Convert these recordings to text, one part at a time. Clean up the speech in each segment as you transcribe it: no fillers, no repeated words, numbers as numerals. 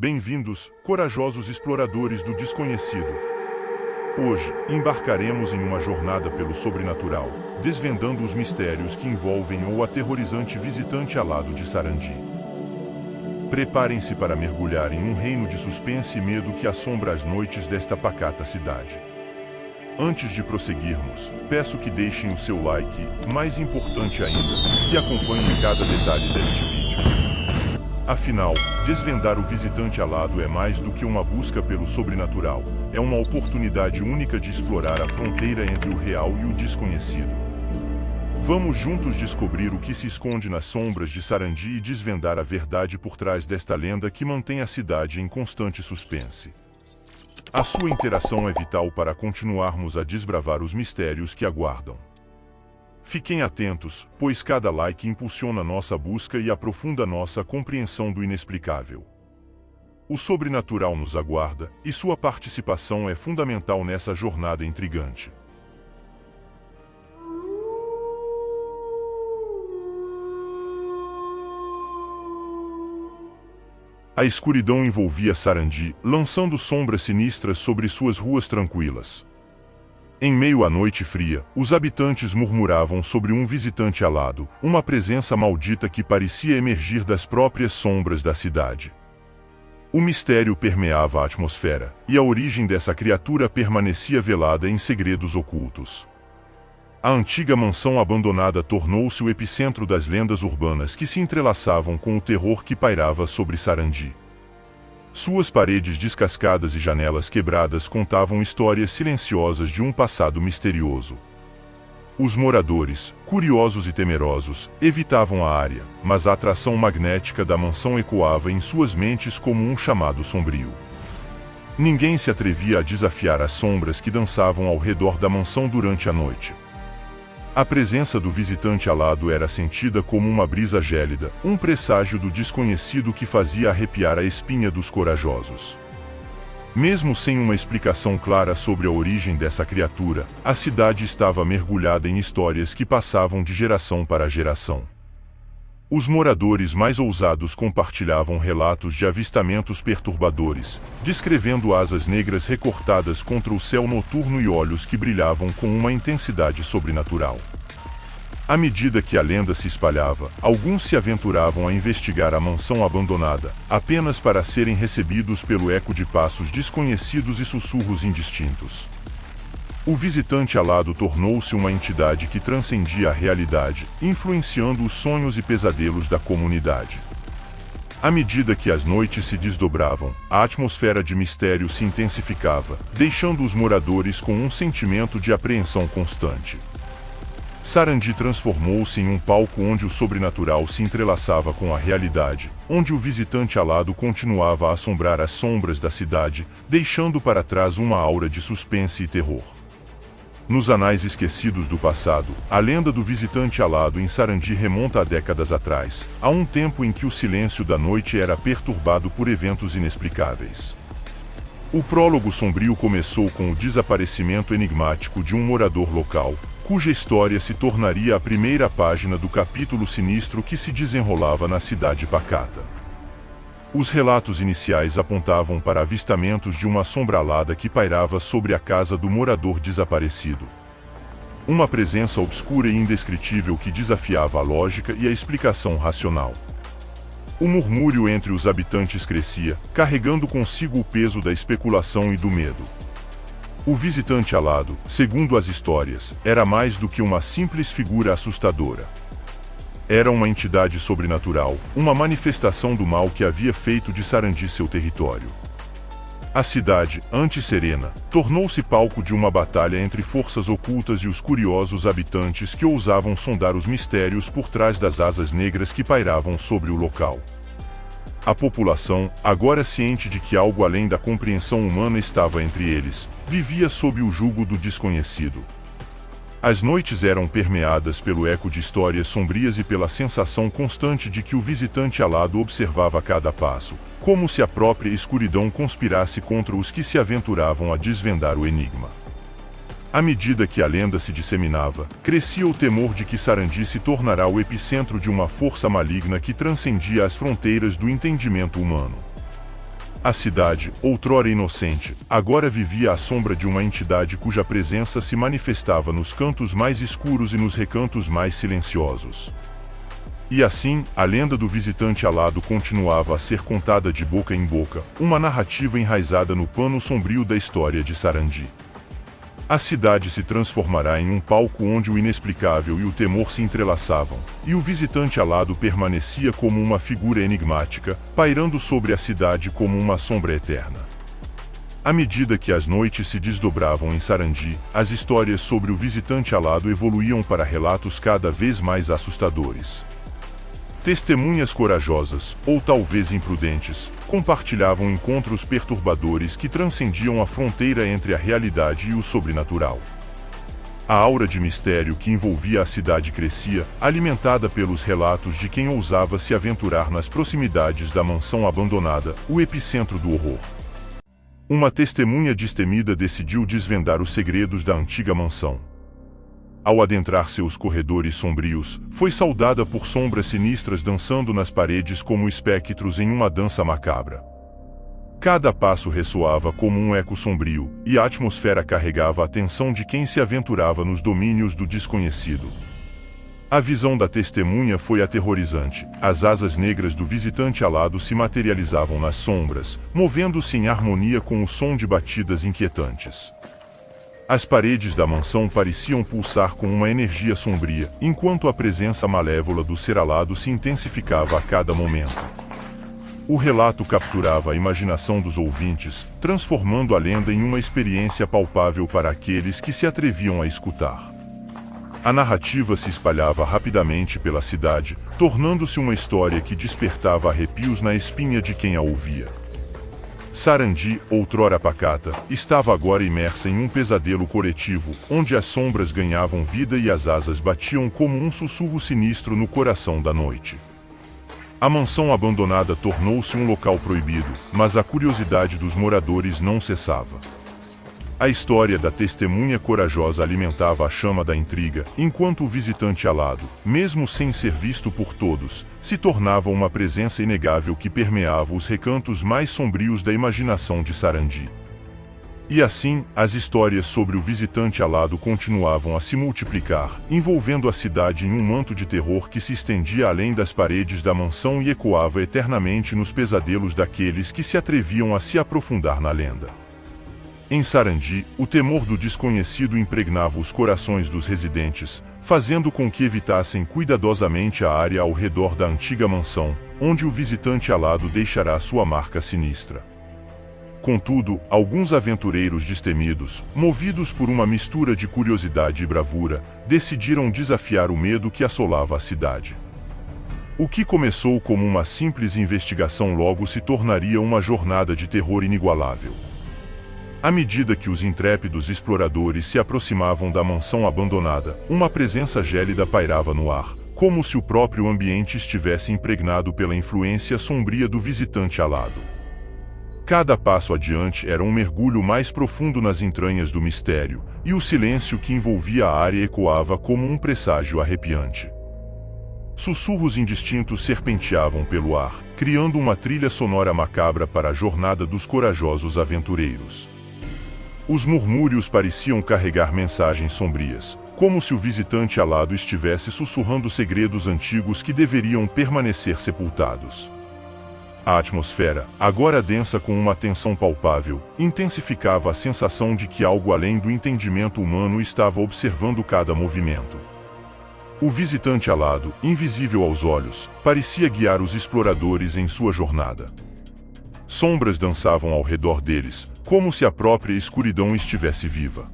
Bem-vindos, corajosos exploradores do desconhecido. Hoje, embarcaremos em uma jornada pelo sobrenatural, desvendando os mistérios que envolvem o aterrorizante visitante alado de Sarandi. Preparem-se para mergulhar em um reino de suspense e medo que assombra as noites desta pacata cidade. Antes de prosseguirmos, peço que deixem o seu like, mais importante ainda, que acompanhem cada detalhe deste vídeo. Afinal, desvendar o visitante alado é mais do que uma busca pelo sobrenatural, é uma oportunidade única de explorar a fronteira entre o real e o desconhecido. Vamos juntos descobrir o que se esconde nas sombras de Sarandi e desvendar a verdade por trás desta lenda que mantém a cidade em constante suspense. A sua interação é vital para continuarmos a desbravar os mistérios que aguardam. Fiquem atentos, pois cada like impulsiona nossa busca e aprofunda nossa compreensão do inexplicável. O sobrenatural nos aguarda, e sua participação é fundamental nessa jornada intrigante. A escuridão envolvia Sarandi, lançando sombras sinistras sobre suas ruas tranquilas. Em meio à noite fria, os habitantes murmuravam sobre um visitante alado, uma presença maldita que parecia emergir das próprias sombras da cidade. O mistério permeava a atmosfera, e a origem dessa criatura permanecia velada em segredos ocultos. A antiga mansão abandonada tornou-se o epicentro das lendas urbanas que se entrelaçavam com o terror que pairava sobre Sarandi. Suas paredes descascadas e janelas quebradas contavam histórias silenciosas de um passado misterioso. Os moradores, curiosos e temerosos, evitavam a área, mas a atração magnética da mansão ecoava em suas mentes como um chamado sombrio. Ninguém se atrevia a desafiar as sombras que dançavam ao redor da mansão durante a noite. A presença do visitante alado era sentida como uma brisa gélida, um presságio do desconhecido que fazia arrepiar a espinha dos corajosos. Mesmo sem uma explicação clara sobre a origem dessa criatura, a cidade estava mergulhada em histórias que passavam de geração para geração. Os moradores mais ousados compartilhavam relatos de avistamentos perturbadores, descrevendo asas negras recortadas contra o céu noturno e olhos que brilhavam com uma intensidade sobrenatural. À medida que a lenda se espalhava, alguns se aventuravam a investigar a mansão abandonada, apenas para serem recebidos pelo eco de passos desconhecidos e sussurros indistintos. O visitante alado tornou-se uma entidade que transcendia a realidade, influenciando os sonhos e pesadelos da comunidade. À medida que as noites se desdobravam, a atmosfera de mistério se intensificava, deixando os moradores com um sentimento de apreensão constante. Sarandi transformou-se em um palco onde o sobrenatural se entrelaçava com a realidade, onde o visitante alado continuava a assombrar as sombras da cidade, deixando para trás uma aura de suspense e terror. Nos anais esquecidos do passado, a lenda do visitante alado em Sarandi remonta a décadas atrás, a um tempo em que o silêncio da noite era perturbado por eventos inexplicáveis. O prólogo sombrio começou com o desaparecimento enigmático de um morador local, cuja história se tornaria a primeira página do capítulo sinistro que se desenrolava na cidade pacata. Os relatos iniciais apontavam para avistamentos de uma sombra alada que pairava sobre a casa do morador desaparecido. Uma presença obscura e indescritível que desafiava a lógica e a explicação racional. O murmúrio entre os habitantes crescia, carregando consigo o peso da especulação e do medo. O visitante alado, segundo as histórias, era mais do que uma simples figura assustadora. Era uma entidade sobrenatural, uma manifestação do mal que havia feito de Sarandi seu território. A cidade, antes serena, tornou-se palco de uma batalha entre forças ocultas e os curiosos habitantes que ousavam sondar os mistérios por trás das asas negras que pairavam sobre o local. A população, agora ciente de que algo além da compreensão humana estava entre eles, vivia sob o jugo do desconhecido. As noites eram permeadas pelo eco de histórias sombrias e pela sensação constante de que o visitante alado observava cada passo, como se a própria escuridão conspirasse contra os que se aventuravam a desvendar o enigma. À medida que a lenda se disseminava, crescia o temor de que Sarandi se tornará o epicentro de uma força maligna que transcendia as fronteiras do entendimento humano. A cidade, outrora inocente, agora vivia à sombra de uma entidade cuja presença se manifestava nos cantos mais escuros e nos recantos mais silenciosos. E assim, a lenda do visitante alado continuava a ser contada de boca em boca, uma narrativa enraizada no pano sombrio da história de Sarandi. A cidade se transformará em um palco onde o inexplicável e o temor se entrelaçavam, e o visitante alado permanecia como uma figura enigmática, pairando sobre a cidade como uma sombra eterna. À medida que as noites se desdobravam em Sarandi, as histórias sobre o visitante alado evoluíam para relatos cada vez mais assustadores. Testemunhas corajosas, ou talvez imprudentes, compartilhavam encontros perturbadores que transcendiam a fronteira entre a realidade e o sobrenatural. A aura de mistério que envolvia a cidade crescia, alimentada pelos relatos de quem ousava se aventurar nas proximidades da mansão abandonada, o epicentro do horror. Uma testemunha destemida decidiu desvendar os segredos da antiga mansão. Ao adentrar seus corredores sombrios, foi saudada por sombras sinistras dançando nas paredes como espectros em uma dança macabra. Cada passo ressoava como um eco sombrio, e a atmosfera carregava a tensão de quem se aventurava nos domínios do desconhecido. A visão da testemunha foi aterrorizante. As asas negras do visitante alado se materializavam nas sombras, movendo-se em harmonia com o som de batidas inquietantes. As paredes da mansão pareciam pulsar com uma energia sombria, enquanto a presença malévola do ser alado se intensificava a cada momento. O relato capturava a imaginação dos ouvintes, transformando a lenda em uma experiência palpável para aqueles que se atreviam a escutar. A narrativa se espalhava rapidamente pela cidade, tornando-se uma história que despertava arrepios na espinha de quem a ouvia. Sarandi, outrora pacata, estava agora imersa em um pesadelo coletivo, onde as sombras ganhavam vida e as asas batiam como um sussurro sinistro no coração da noite. A mansão abandonada tornou-se um local proibido, mas a curiosidade dos moradores não cessava. A história da testemunha corajosa alimentava a chama da intriga, enquanto o visitante alado, mesmo sem ser visto por todos, se tornava uma presença inegável que permeava os recantos mais sombrios da imaginação de Sarandi. E assim, as histórias sobre o visitante alado continuavam a se multiplicar, envolvendo a cidade em um manto de terror que se estendia além das paredes da mansão e ecoava eternamente nos pesadelos daqueles que se atreviam a se aprofundar na lenda. Em Sarandi, o temor do desconhecido impregnava os corações dos residentes, fazendo com que evitassem cuidadosamente a área ao redor da antiga mansão, onde o visitante alado deixará sua marca sinistra. Contudo, alguns aventureiros destemidos, movidos por uma mistura de curiosidade e bravura, decidiram desafiar o medo que assolava a cidade. O que começou como uma simples investigação logo se tornaria uma jornada de terror inigualável. À medida que os intrépidos exploradores se aproximavam da mansão abandonada, uma presença gélida pairava no ar, como se o próprio ambiente estivesse impregnado pela influência sombria do visitante alado. Cada passo adiante era um mergulho mais profundo nas entranhas do mistério, e o silêncio que envolvia a área ecoava como um presságio arrepiante. Sussurros indistintos serpenteavam pelo ar, criando uma trilha sonora macabra para a jornada dos corajosos aventureiros. Os murmúrios pareciam carregar mensagens sombrias, como se o visitante alado estivesse sussurrando segredos antigos que deveriam permanecer sepultados. A atmosfera, agora densa com uma tensão palpável, intensificava a sensação de que algo além do entendimento humano estava observando cada movimento. O visitante alado, invisível aos olhos, parecia guiar os exploradores em sua jornada. Sombras dançavam ao redor deles, como se a própria escuridão estivesse viva.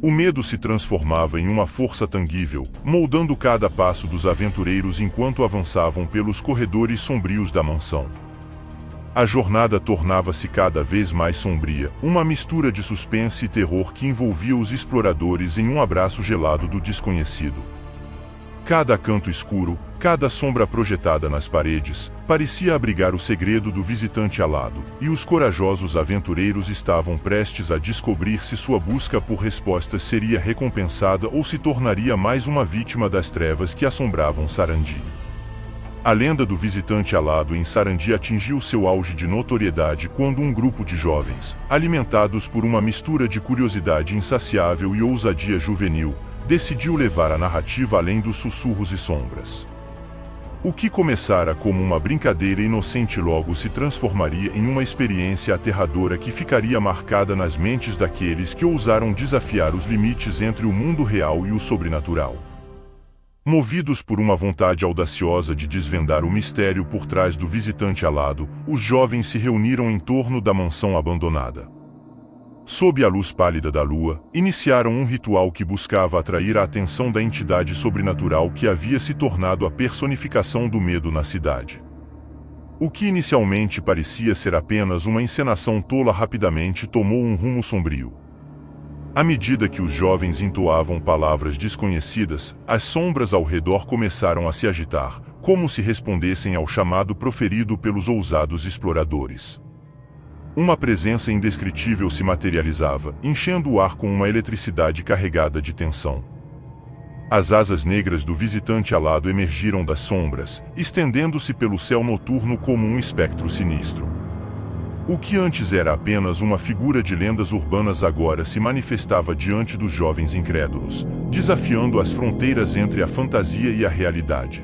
O medo se transformava em uma força tangível, moldando cada passo dos aventureiros enquanto avançavam pelos corredores sombrios da mansão. A jornada tornava-se cada vez mais sombria, uma mistura de suspense e terror que envolvia os exploradores em um abraço gelado do desconhecido. Cada canto escuro, cada sombra projetada nas paredes, parecia abrigar o segredo do visitante alado, e os corajosos aventureiros estavam prestes a descobrir se sua busca por respostas seria recompensada ou se tornaria mais uma vítima das trevas que assombravam Sarandi. A lenda do visitante alado em Sarandi atingiu seu auge de notoriedade quando um grupo de jovens, alimentados por uma mistura de curiosidade insaciável e ousadia juvenil, decidiu levar a narrativa além dos sussurros e sombras. O que começara como uma brincadeira inocente logo se transformaria em uma experiência aterradora que ficaria marcada nas mentes daqueles que ousaram desafiar os limites entre o mundo real e o sobrenatural. Movidos por uma vontade audaciosa de desvendar o mistério por trás do visitante alado, os jovens se reuniram em torno da mansão abandonada. Sob a luz pálida da lua, iniciaram um ritual que buscava atrair a atenção da entidade sobrenatural que havia se tornado a personificação do medo na cidade. O que inicialmente parecia ser apenas uma encenação tola rapidamente tomou um rumo sombrio. À medida que os jovens entoavam palavras desconhecidas, as sombras ao redor começaram a se agitar, como se respondessem ao chamado proferido pelos ousados exploradores. Uma presença indescritível se materializava, enchendo o ar com uma eletricidade carregada de tensão. As asas negras do visitante alado emergiram das sombras, estendendo-se pelo céu noturno como um espectro sinistro. O que antes era apenas uma figura de lendas urbanas agora se manifestava diante dos jovens incrédulos, desafiando as fronteiras entre a fantasia e a realidade.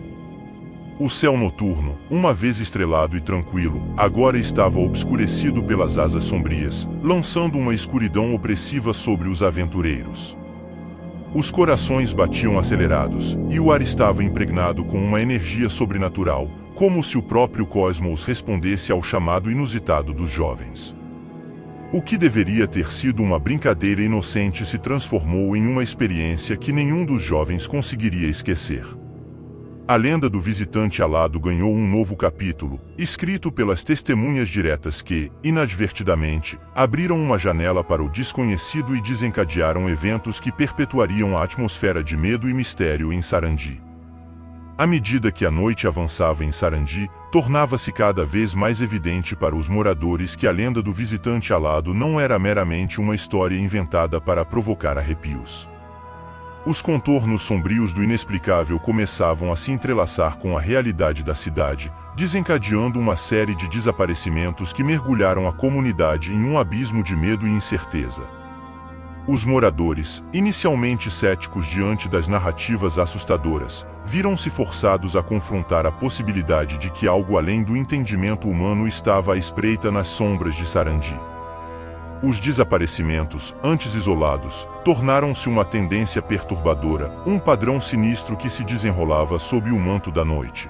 O céu noturno, uma vez estrelado e tranquilo, agora estava obscurecido pelas asas sombrias, lançando uma escuridão opressiva sobre os aventureiros. Os corações batiam acelerados, e o ar estava impregnado com uma energia sobrenatural, como se o próprio cosmos respondesse ao chamado inusitado dos jovens. O que deveria ter sido uma brincadeira inocente se transformou em uma experiência que nenhum dos jovens conseguiria esquecer. A lenda do visitante alado ganhou um novo capítulo, escrito pelas testemunhas diretas que, inadvertidamente, abriram uma janela para o desconhecido e desencadearam eventos que perpetuariam a atmosfera de medo e mistério em Sarandi. À medida que a noite avançava em Sarandi, tornava-se cada vez mais evidente para os moradores que a lenda do visitante alado não era meramente uma história inventada para provocar arrepios. Os contornos sombrios do inexplicável começavam a se entrelaçar com a realidade da cidade, desencadeando uma série de desaparecimentos que mergulharam a comunidade em um abismo de medo e incerteza. Os moradores, inicialmente céticos diante das narrativas assustadoras, viram-se forçados a confrontar a possibilidade de que algo além do entendimento humano estava à espreita nas sombras de Sarandi. Os desaparecimentos, antes isolados, tornaram-se uma tendência perturbadora, um padrão sinistro que se desenrolava sob o manto da noite.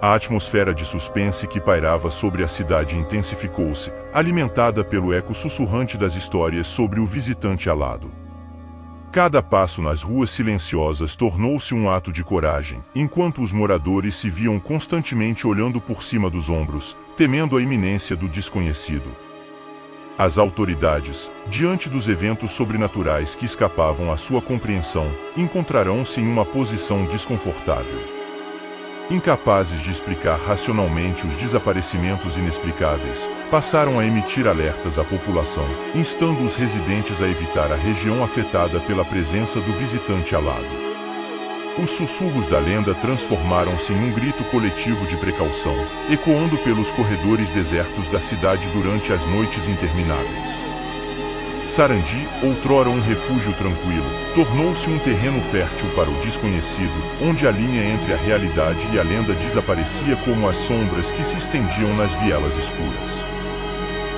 A atmosfera de suspense que pairava sobre a cidade intensificou-se, alimentada pelo eco sussurrante das histórias sobre o visitante alado. Cada passo nas ruas silenciosas tornou-se um ato de coragem, enquanto os moradores se viam constantemente olhando por cima dos ombros, temendo a iminência do desconhecido. As autoridades, diante dos eventos sobrenaturais que escapavam à sua compreensão, encontrarão-se em uma posição desconfortável. Incapazes de explicar racionalmente os desaparecimentos inexplicáveis, passaram a emitir alertas à população, instando os residentes a evitar a região afetada pela presença do visitante alado. Os sussurros da lenda transformaram-se em um grito coletivo de precaução, ecoando pelos corredores desertos da cidade durante as noites intermináveis. Sarandi, outrora um refúgio tranquilo, tornou-se um terreno fértil para o desconhecido, onde a linha entre a realidade e a lenda desaparecia como as sombras que se estendiam nas vielas escuras.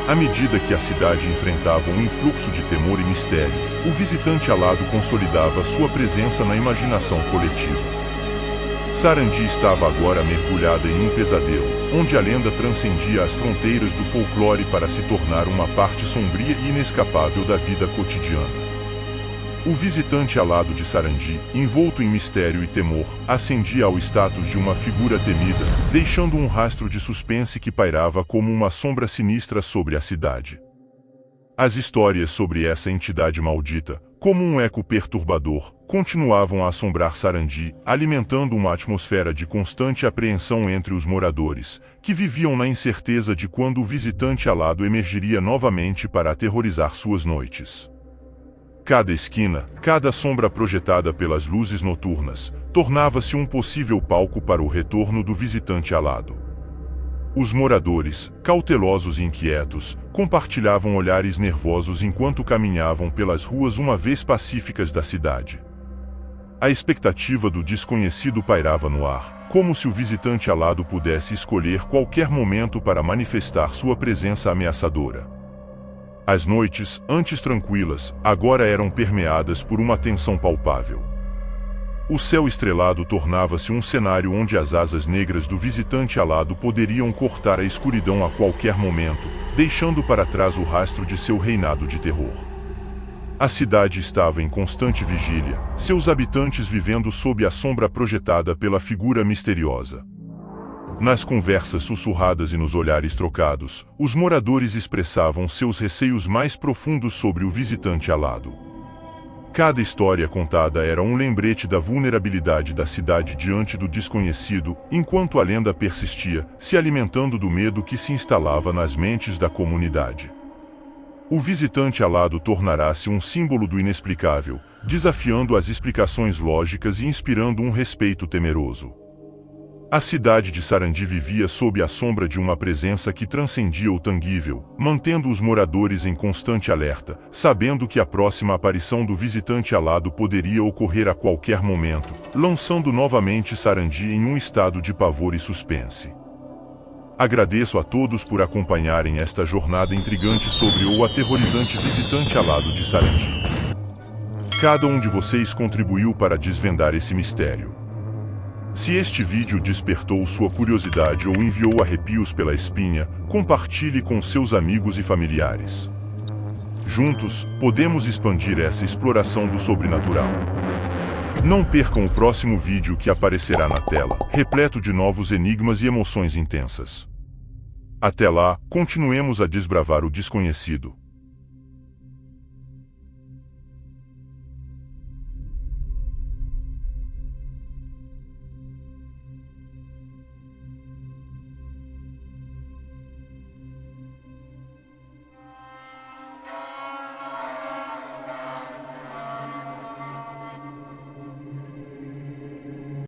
À medida que a cidade enfrentava um influxo de temor e mistério, o visitante alado consolidava sua presença na imaginação coletiva. Sarandi estava agora mergulhada em um pesadelo, onde a lenda transcendia as fronteiras do folclore para se tornar uma parte sombria e inescapável da vida cotidiana. O visitante alado de Sarandi, envolto em mistério e temor, ascendia ao status de uma figura temida, deixando um rastro de suspense que pairava como uma sombra sinistra sobre a cidade. As histórias sobre essa entidade maldita, como um eco perturbador, continuavam a assombrar Sarandi, alimentando uma atmosfera de constante apreensão entre os moradores, que viviam na incerteza de quando o visitante alado emergiria novamente para aterrorizar suas noites. Cada esquina, cada sombra projetada pelas luzes noturnas, tornava-se um possível palco para o retorno do visitante alado. Os moradores, cautelosos e inquietos, compartilhavam olhares nervosos enquanto caminhavam pelas ruas uma vez pacíficas da cidade. A expectativa do desconhecido pairava no ar, como se o visitante alado pudesse escolher qualquer momento para manifestar sua presença ameaçadora. As noites, antes tranquilas, agora eram permeadas por uma tensão palpável. O céu estrelado tornava-se um cenário onde as asas negras do visitante alado poderiam cortar a escuridão a qualquer momento, deixando para trás o rastro de seu reinado de terror. A cidade estava em constante vigília, seus habitantes vivendo sob a sombra projetada pela figura misteriosa. Nas conversas sussurradas e nos olhares trocados, os moradores expressavam seus receios mais profundos sobre o visitante alado. Cada história contada era um lembrete da vulnerabilidade da cidade diante do desconhecido, enquanto a lenda persistia, se alimentando do medo que se instalava nas mentes da comunidade. O visitante alado tornará-se um símbolo do inexplicável, desafiando as explicações lógicas e inspirando um respeito temeroso. A cidade de Sarandi vivia sob a sombra de uma presença que transcendia o tangível, mantendo os moradores em constante alerta, sabendo que a próxima aparição do visitante alado poderia ocorrer a qualquer momento, lançando novamente Sarandi em um estado de pavor e suspense. Agradeço a todos por acompanharem esta jornada intrigante sobre o aterrorizante visitante alado de Sarandi. Cada um de vocês contribuiu para desvendar esse mistério. Se este vídeo despertou sua curiosidade ou enviou arrepios pela espinha, compartilhe com seus amigos e familiares. Juntos, podemos expandir essa exploração do sobrenatural. Não percam o próximo vídeo que aparecerá na tela, repleto de novos enigmas e emoções intensas. Até lá, continuemos a desbravar o desconhecido.